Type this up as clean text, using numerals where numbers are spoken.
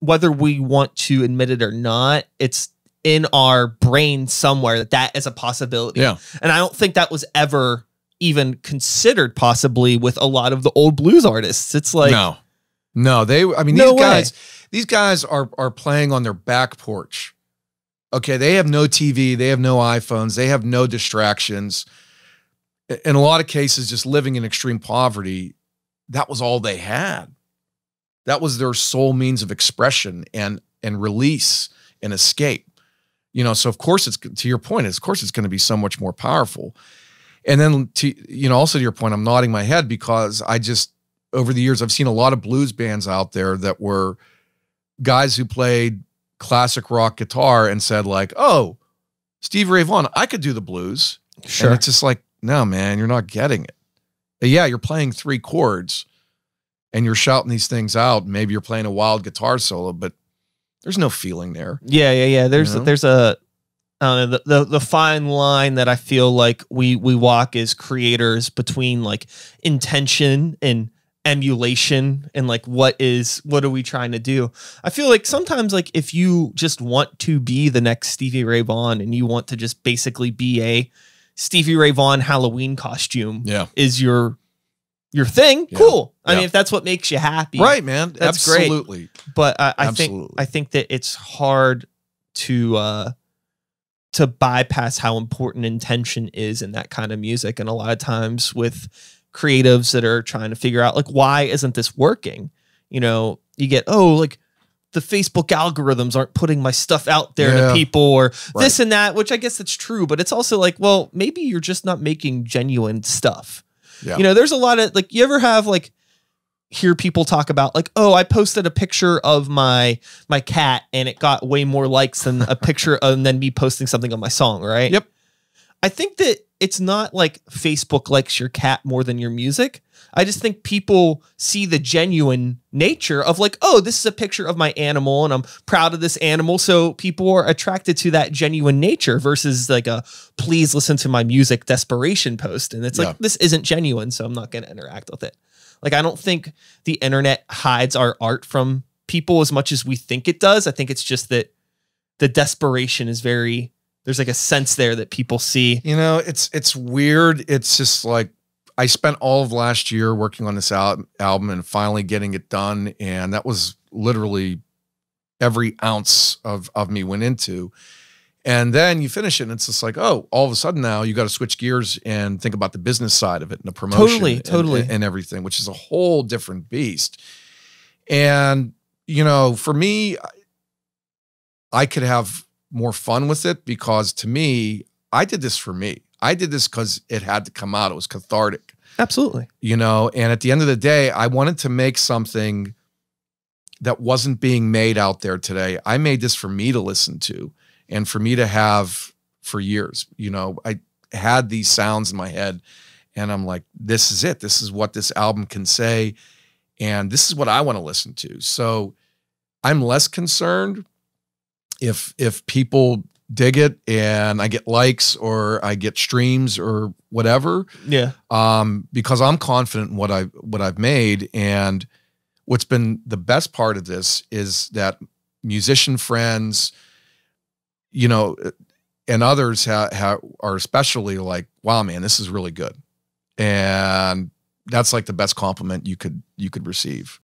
whether we want to admit it or not, it's in our brain somewhere that that is a possibility. Yeah. And I don't think that was ever even considered possibly with a lot of the old blues artists. It's like, no, I mean, No these guys are playing on their back porch. Okay. They have no TV. They have no iPhones. They have no distractions. In a lot of cases, just living in extreme poverty. That was all they had. That was their sole means of expression and release and escape. You know, so of course it's, to your point, of course it's going to be so much more powerful. And then also to your point, I'm nodding my head because over the years, I've seen a lot of blues bands out there that were guys who played classic rock guitar and said like, oh, Stevie Ray Vaughan, I could do the blues. Sure. And it's just like, no, man, you're not getting it. Yeah, you're playing 3 chords and you're shouting these things out. Maybe you're playing a wild guitar solo, but there's no feeling there. Yeah. There's a the fine line that I feel like we walk as creators between like intention and emulation and like what are we trying to do. I feel like sometimes like if you just want to be the next Stevie Ray Vaughan and you want to just basically be a Stevie Ray Vaughan Halloween costume is your thing. Yeah. Cool. I mean, if that's what makes you happy. Right, man. That's absolutely great. But I think that it's hard to bypass how important intention is in that kind of music. And a lot of times with creatives that are trying to figure out like, why isn't this working? You know, you get, like the Facebook algorithms aren't putting my stuff out there to people or this and that, which I guess that's true, but it's also like, well, maybe you're just not making genuine stuff. Yeah. You know, there's a lot of like, you ever have like, hear people talk about like, oh, I posted a picture of my cat and it got way more likes than a picture and then me posting something on my song, right? Yep. I think that it's not like Facebook likes your cat more than your music. I just think people see the genuine nature of like, oh, this is a picture of my animal and I'm proud of this animal. So people are attracted to that genuine nature versus like a please listen to my music desperation post. And it's like, this isn't genuine, so I'm not going to interact with it. Like, I don't think the internet hides our art from people as much as we think it does. I think it's just that the desperation is there's like a sense there that people see. You know, it's weird. It's just like, I spent all of last year working on this album and finally getting it done. And that was literally every ounce of me went into. And then you finish it and it's just like, oh, all of a sudden now you got to switch gears and think about the business side of it and the promotion and everything, which is a whole different beast. And, you know, for me, I could have more fun with it because to me, I did this for me. I did this because it had to come out. It was cathartic. Absolutely. You know, and at the end of the day, I wanted to make something that wasn't being made out there today. I made this for me to listen to and for me to have for years. You know, I had these sounds in my head and I'm like, this is it. This is what this album can say. And this is what I want to listen to. So I'm less concerned if people dig it and I get likes or I get streams or whatever. Yeah. Because I'm confident in what I've made. And what's been the best part of this is that musician friends, you know, and others are especially like, wow, man, this is really good. And that's like the best compliment you could receive.